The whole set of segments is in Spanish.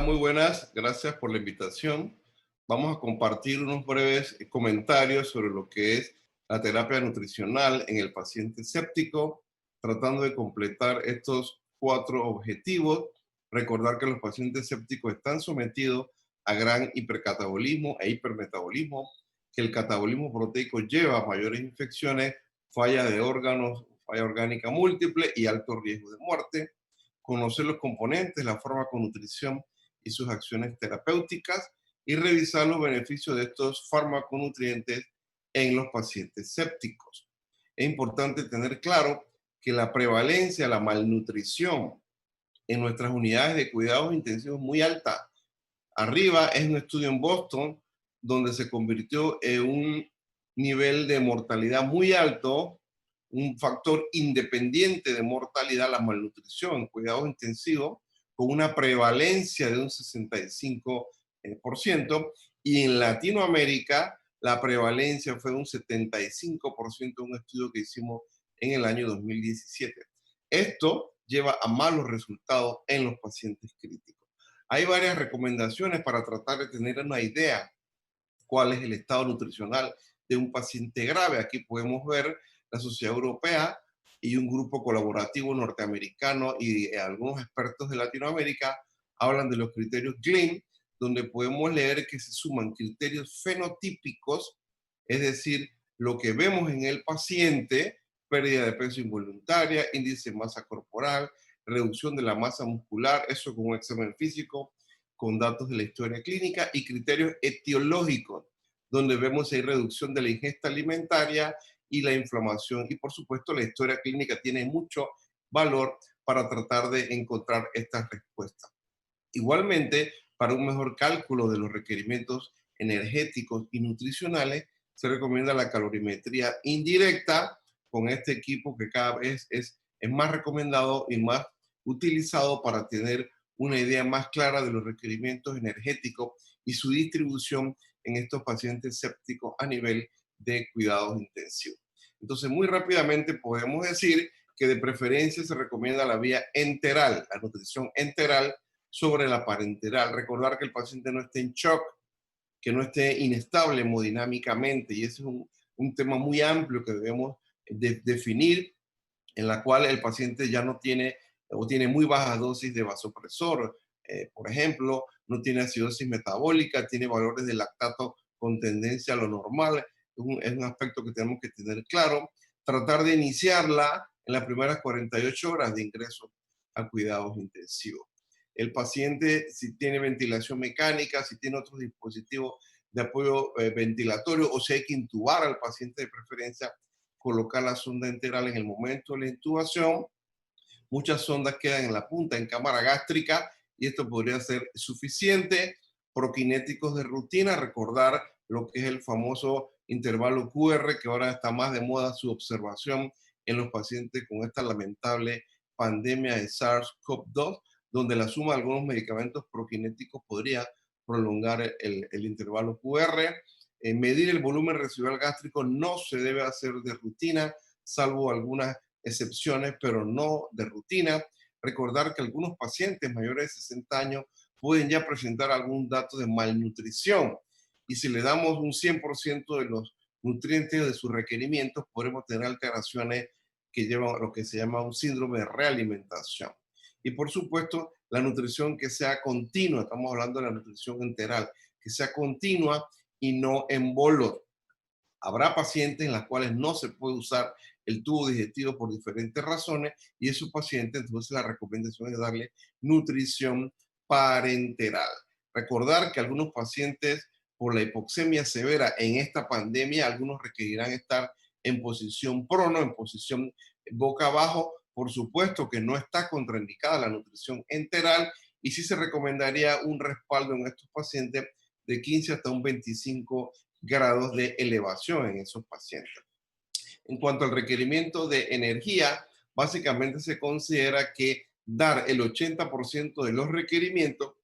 muy buenas. Gracias por la invitación. Vamos a compartir unos breves comentarios sobre lo que es la terapia nutricional en el paciente séptico, tratando de completar estos cuatro objetivos. Recordar que los pacientes sépticos están sometidos a gran hipercatabolismo e hipermetabolismo, que el catabolismo proteico lleva a mayores infecciones, falla de órganos, falla orgánica múltiple y alto riesgo de muerte. Conocer los componentes, la farmaconutrición y sus acciones terapéuticas, y revisar los beneficios de estos farmaconutrientes en los pacientes sépticos. Es importante tener claro que la prevalencia de la malnutrición en nuestras unidades de cuidados intensivos es muy alta. Arriba es un estudio en Boston donde se convirtió en un nivel de mortalidad muy alto, un factor independiente de mortalidad, la malnutrición en cuidados intensivos, con una prevalencia de un 65%, y en Latinoamérica la prevalencia fue de un 75% en un estudio que hicimos en el año 2017. Esto lleva a malos resultados en los pacientes críticos. Hay varias recomendaciones para tratar de tener una idea cuál es el estado nutricional de un paciente grave. Aquí podemos ver la Sociedad Europea y un grupo colaborativo norteamericano y algunos expertos de Latinoamérica hablan de los criterios GLIM, donde podemos leer que se suman criterios fenotípicos, es decir, lo que vemos en el paciente: pérdida de peso involuntaria, índice de masa corporal, reducción de la masa muscular, eso con un examen físico, con datos de la historia clínica, y criterios etiológicos, donde vemos si hay reducción de la ingesta alimentaria y la inflamación. Y por supuesto, la historia clínica tiene mucho valor para tratar de encontrar estas respuestas. Igualmente, para un mejor cálculo de los requerimientos energéticos y nutricionales, se recomienda la calorimetría indirecta con este equipo, que cada vez es más recomendado y más utilizado para tener una idea más clara de los requerimientos energéticos y su distribución en estos pacientes sépticos a nivel de cuidados intensivos. Entonces, muy rápidamente podemos decir que de preferencia se recomienda la vía enteral, la nutrición enteral sobre la parenteral. Recordar que el paciente no esté en shock, que no esté inestable hemodinámicamente, y ese es un tema muy amplio que debemos definir, en la cual el paciente ya no tiene o tiene muy bajas dosis de vasopresor, por ejemplo, no tiene acidosis metabólica, tiene valores de lactato con tendencia a lo normal. Es un aspecto que tenemos que tener claro. Tratar de iniciarla en las primeras 48 horas de ingreso a cuidados intensivos. El paciente, si tiene ventilación mecánica, si tiene otros dispositivos de apoyo ventilatorio, o si hay que intubar al paciente, de preferencia colocar la sonda enteral en el momento de la intubación. Muchas sondas quedan en la punta, en cámara gástrica, y esto podría ser suficiente. Prokinéticos de rutina, recordar lo que es el famoso intervalo QR, que ahora está más de moda su observación en los pacientes con esta lamentable pandemia de SARS-CoV-2, donde la suma de algunos medicamentos prokinéticos podría prolongar el intervalo QR. Medir el volumen residual gástrico no se debe hacer de rutina, salvo algunas excepciones, pero no de rutina. Recordar que algunos pacientes mayores de 60 años pueden ya presentar algún dato de malnutrición, y si le damos un 100% de los nutrientes de sus requerimientos, podremos tener alteraciones que llevan a lo que se llama un síndrome de realimentación. Y por supuesto, la nutrición que sea continua, estamos hablando de la nutrición enteral, que sea continua y no en bolos. Habrá pacientes en las cuales no se puede usar el tubo digestivo por diferentes razones, y esos pacientes, entonces la recomendación es darle nutrición parenteral. Recordar que algunos pacientes, por la hipoxemia severa en esta pandemia, algunos requerirán estar en posición prono, en posición boca abajo. Por supuesto que no está contraindicada la nutrición enteral, y sí se recomendaría un respaldo en estos pacientes de 15 hasta un 25 grados de elevación en esos pacientes. En cuanto al requerimiento de energía, básicamente se considera que dar el 80% de los requerimientos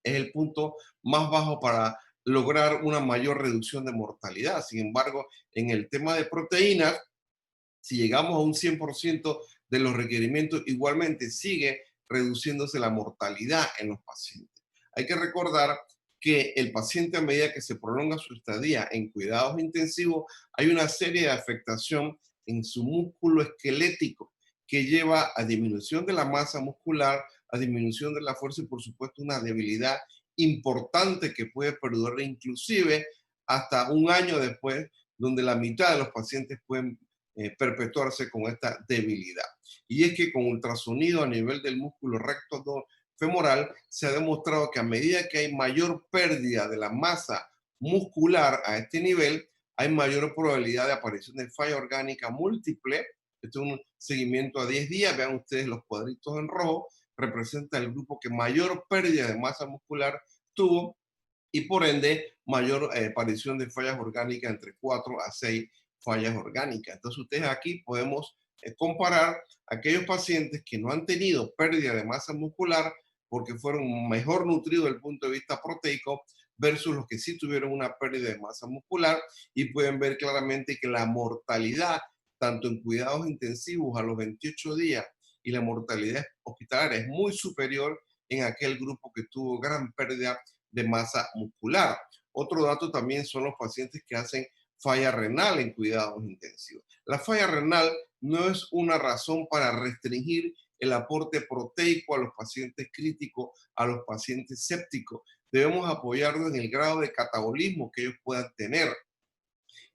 es el punto más bajo para lograr una mayor reducción de mortalidad. Sin embargo, en el tema de proteínas, si llegamos a un 100% de los requerimientos, igualmente sigue reduciéndose la mortalidad en los pacientes. Hay que recordar que el paciente, a medida que se prolonga su estadía en cuidados intensivos, hay una serie de afectación en su músculo esquelético que lleva a disminución de la masa muscular, a disminución de la fuerza y por supuesto una debilidad importante que puede perdurar inclusive hasta un año después, donde la mitad de los pacientes pueden perpetuarse con esta debilidad. Y es que con ultrasonido a nivel del músculo recto femoral se ha demostrado que a medida que hay mayor pérdida de la masa muscular a este nivel, hay mayor probabilidad de aparición de falla orgánica múltiple. Esto es un seguimiento a 10 días. Vean ustedes los cuadritos en rojo. Representa el grupo que mayor pérdida de masa muscular tuvo y por ende mayor aparición de fallas orgánicas, entre 4 a 6 fallas orgánicas. Entonces ustedes aquí podemos comparar aquellos pacientes que no han tenido pérdida de masa muscular porque fueron mejor nutridos desde el punto de vista proteico versus los que sí tuvieron una pérdida de masa muscular, y pueden ver claramente que la mortalidad, tanto en cuidados intensivos a los 28 días y la mortalidad hospitalaria es muy superior en aquel grupo que tuvo gran pérdida de masa muscular. Otro dato también son los pacientes que hacen falla renal en cuidados intensivos. La falla renal no es una razón para restringir el aporte proteico a los pacientes críticos, a los pacientes sépticos. Debemos apoyarlos en el grado de catabolismo que ellos puedan tener.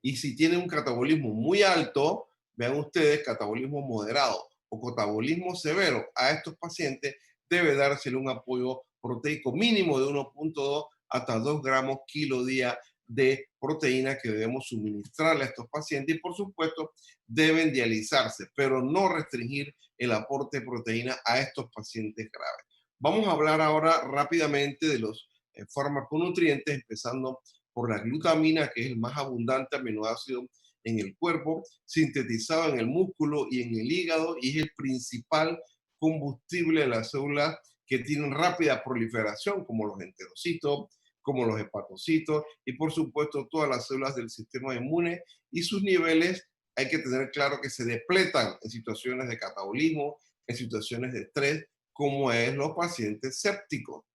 Y si tienen un catabolismo muy alto, vean ustedes, catabolismo moderado o catabolismo severo, a estos pacientes debe dársele un apoyo proteico mínimo de 1.2 hasta 2 gramos kilo día de proteína que debemos suministrarle a estos pacientes, y por supuesto deben dializarse, pero no restringir el aporte de proteína a estos pacientes graves. Vamos a hablar ahora rápidamente de los farmaconutrientes, empezando por la glutamina, que es el más abundante aminoácido en el cuerpo, sintetizado en el músculo y en el hígado, y es el principal combustible de las células que tienen rápida proliferación, como los enterocitos, como los hepatocitos y por supuesto todas las células del sistema inmune, y sus niveles hay que tener claro que se depletan en situaciones de catabolismo, en situaciones de estrés, como es los pacientes sépticos.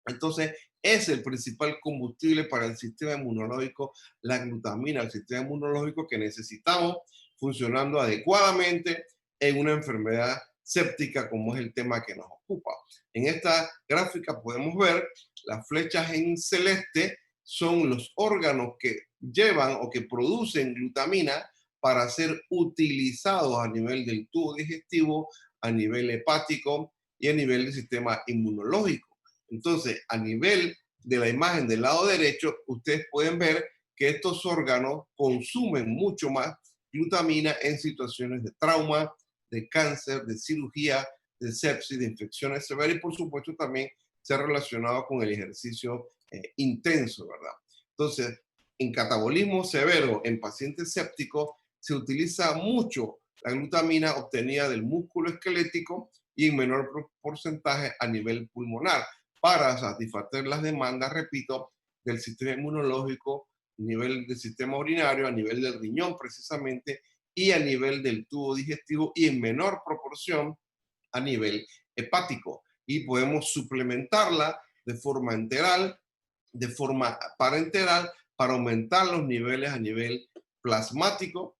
Entonces, es el principal combustible para el sistema inmunológico, la glutamina, el sistema inmunológico que necesitamos funcionando adecuadamente en una enfermedad séptica como es el tema que nos ocupa. En esta gráfica podemos ver las flechas en celeste son los órganos que llevan o que producen glutamina para ser utilizados a nivel del tubo digestivo, a nivel hepático y a nivel del sistema inmunológico. Entonces, a nivel de la imagen del lado derecho, ustedes pueden ver que estos órganos consumen mucho más glutamina en situaciones de trauma, de cáncer, de cirugía, de sepsis, de infecciones severas, y por supuesto también se ha relacionado con el ejercicio intenso, ¿verdad? Entonces, en catabolismo severo, en pacientes sépticos, se utiliza mucho la glutamina obtenida del músculo esquelético y en menor porcentaje a nivel pulmonar, para satisfacer las demandas, repito, del sistema inmunológico, a nivel del sistema urinario, a nivel del riñón precisamente, y a nivel del tubo digestivo, y en menor proporción a nivel hepático. Y podemos suplementarla de forma enteral, de forma parenteral, para aumentar los niveles a nivel plasmático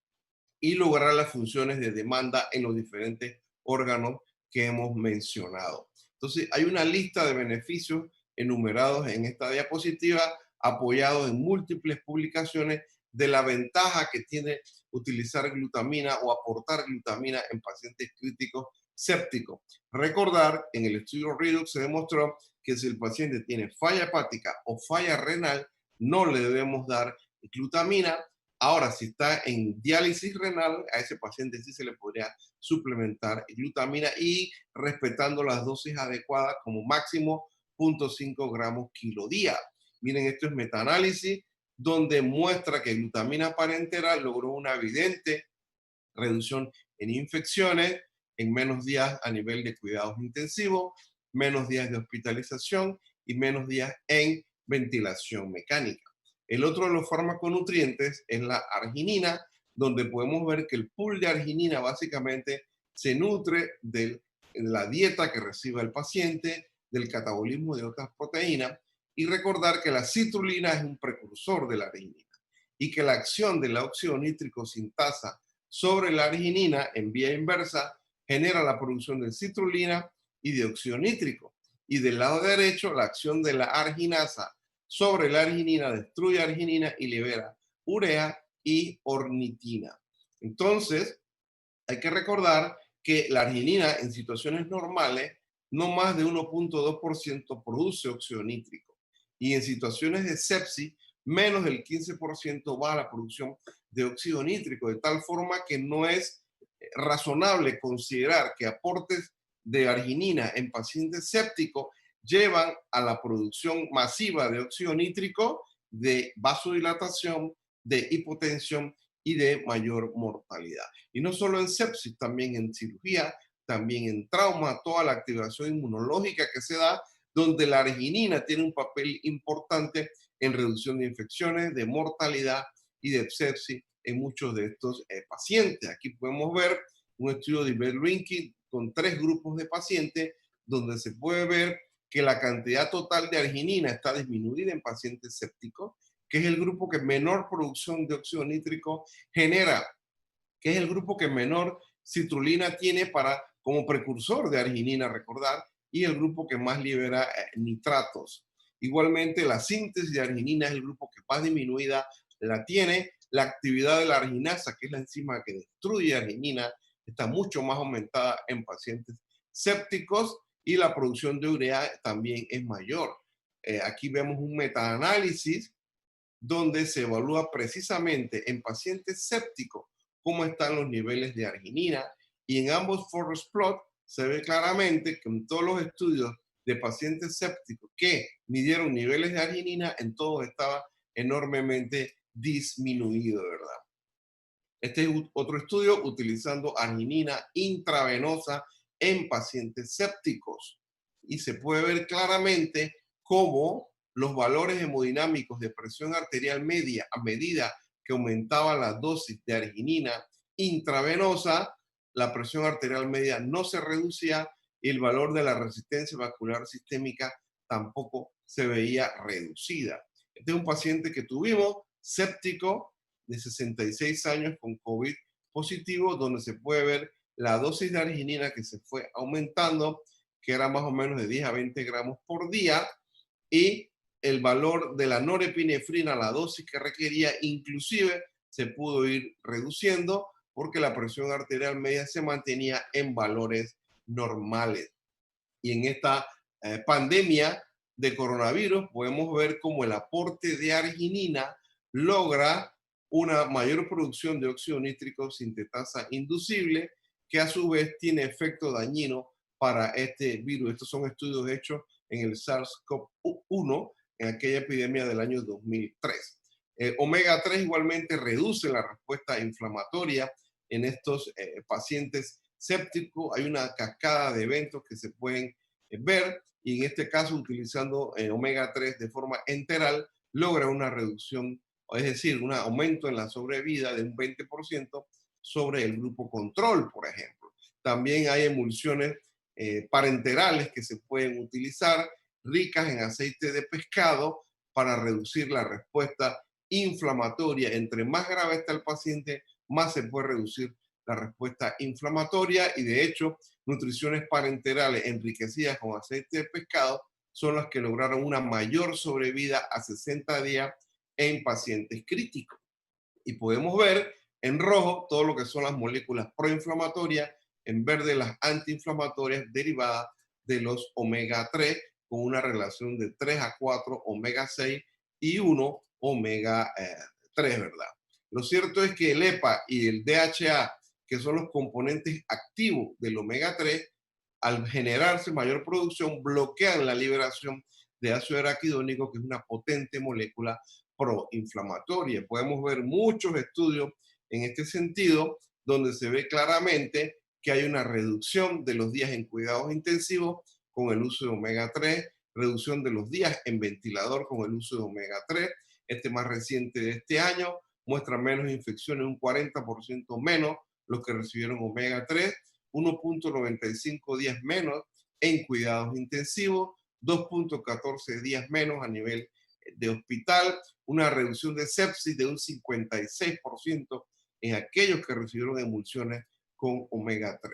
y lograr las funciones de demanda en los diferentes órganos que hemos mencionado. Entonces, hay una lista de beneficios enumerados en esta diapositiva, apoyados en múltiples publicaciones, de la ventaja que tiene utilizar glutamina o aportar glutamina en pacientes críticos sépticos. Recordar, en el estudio Redux se demostró que si el paciente tiene falla hepática o falla renal, no le debemos dar glutamina. Ahora, si está en diálisis renal, a ese paciente sí se le podría suplementar glutamina, y respetando las dosis adecuadas como máximo 0.5 gramos kilo día. Miren, esto es metaanálisis donde muestra que glutamina parenteral logró una evidente reducción en infecciones, en menos días a nivel de cuidados intensivos, menos días de hospitalización y menos días en ventilación mecánica. El otro de los farmaconutrientes es la arginina, donde podemos ver que el pool de arginina básicamente se nutre de la dieta que recibe el paciente, del catabolismo de otras proteínas y recordar que la citrulina es un precursor de la arginina y que la acción de la óxido nítrico sintasa sobre la arginina en vía inversa genera la producción de citrulina y de óxido nítrico. Y del lado derecho, la acción de la arginasa sobre la arginina destruye arginina y libera urea y ornitina. Entonces, hay que recordar que la arginina en situaciones normales no más de 1,2% produce óxido nítrico y en situaciones de sepsis menos del 15% va a la producción de óxido nítrico, de tal forma que no es razonable considerar que aportes de arginina en pacientes sépticos llevan a la producción masiva de óxido nítrico, de vasodilatación, de hipotensión y de mayor mortalidad. Y no solo en sepsis, también en cirugía, también en trauma, toda la activación inmunológica que se da, donde la arginina tiene un papel importante en reducción de infecciones, de mortalidad y de sepsis en muchos de estos pacientes. Aquí podemos ver un estudio de Bell-Rinky con 3 grupos de pacientes, donde se puede ver que la cantidad total de arginina está disminuida en pacientes sépticos, que es el grupo que menor producción de óxido nítrico genera, que es el grupo que menor citrulina tiene como precursor de arginina, recordar, y el grupo que más libera nitratos. Igualmente, la síntesis de arginina es el grupo que más disminuida la tiene. La actividad de la arginasa, que es la enzima que destruye arginina, está mucho más aumentada en pacientes sépticos y la producción de urea también es mayor. Aquí vemos un metaanálisis donde se evalúa precisamente en pacientes sépticos cómo están los niveles de arginina y en ambos forest plot se ve claramente que en todos los estudios de pacientes sépticos que midieron niveles de arginina, en todos estaba enormemente disminuido, ¿verdad? Este es otro estudio utilizando arginina intravenosa en pacientes sépticos y se puede ver claramente cómo los valores hemodinámicos de presión arterial media a medida que aumentaba la dosis de arginina intravenosa, la presión arterial media no se reducía y el valor de la resistencia vascular sistémica tampoco se veía reducida. Este es un paciente que tuvimos séptico de 66 años con COVID positivo, donde se puede ver la dosis de arginina que se fue aumentando, que era más o menos de 10 a 20 gramos por día, y el valor de la norepinefrina, la dosis que requería, inclusive se pudo ir reduciendo porque la presión arterial media se mantenía en valores normales. Y en esta pandemia de coronavirus podemos ver cómo el aporte de arginina logra una mayor producción de óxido nítrico sintetasa inducible, que a su vez tiene efecto dañino para este virus. Estos son estudios hechos en el SARS-CoV-1 en aquella epidemia del año 2003. Omega 3 igualmente reduce la respuesta inflamatoria en estos pacientes sépticos. Hay una cascada de eventos que se pueden ver y en este caso utilizando omega 3 de forma enteral logra una reducción, es decir, un aumento en la sobrevida de un 20% sobre el grupo control, por ejemplo. También hay emulsiones parenterales que se pueden utilizar, ricas en aceite de pescado, para reducir la respuesta inflamatoria. Entre más grave está el paciente, más se puede reducir la respuesta inflamatoria y de hecho nutriciones parenterales enriquecidas con aceite de pescado son las que lograron una mayor sobrevida a 60 días en pacientes críticos. Y podemos ver en rojo todo lo que son las moléculas proinflamatorias, en verde las antiinflamatorias derivadas de los omega 3 con una relación de 3 a 4 omega 6 y 1 omega 3, ¿verdad? Lo cierto es que el EPA y el DHA, que son los componentes activos del omega 3, al generarse mayor producción, bloquean la liberación de ácido araquidónico, que es una potente molécula proinflamatoria. Podemos ver muchos estudios en este sentido, donde se ve claramente que hay una reducción de los días en cuidados intensivos con el uso de omega 3, reducción de los días en ventilador con el uso de omega 3. Este más reciente de este año muestra menos infecciones, un 40% menos los que recibieron omega 3, 1,95 días menos en cuidados intensivos, 2.14 días menos a nivel de hospital, una reducción de sepsis de un 56% en aquellos que recibieron emulsiones con omega 3.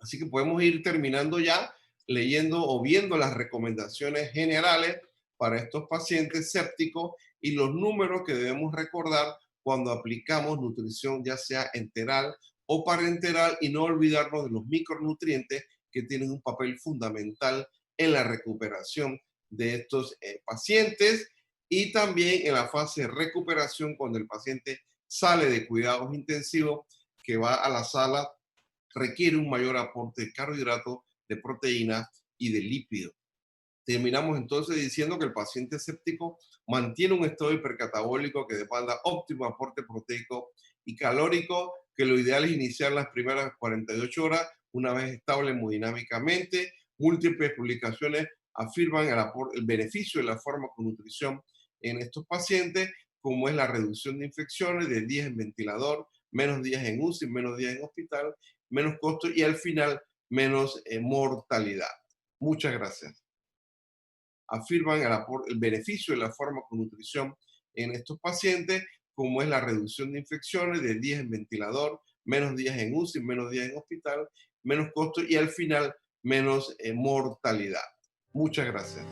Así que podemos ir terminando ya leyendo o viendo las recomendaciones generales para estos pacientes sépticos y los números que debemos recordar cuando aplicamos nutrición ya sea enteral o parenteral, y no olvidarnos de los micronutrientes que tienen un papel fundamental en la recuperación de estos pacientes, y también en la fase de recuperación cuando el paciente sale de cuidados intensivos, que va a la sala, requiere un mayor aporte de carbohidratos, de proteínas y de lípidos. Terminamos entonces diciendo que el paciente séptico mantiene un estado hipercatabólico que demanda óptimo aporte proteico y calórico, que lo ideal es iniciar las primeras 48 horas una vez estable hemodinámicamente. Múltiples publicaciones afirman el beneficio de la farmaconutrición en estos pacientes, como es la reducción de infecciones, de días en ventilador, menos días en UCI, menos días en hospital, menos costo y al final menos mortalidad. Muchas gracias. Afirman el beneficio de la farmaconutrición en estos pacientes, como es la reducción de infecciones, de días en ventilador, menos días en UCI, menos días en hospital, menos costo y al final menos mortalidad. Muchas gracias.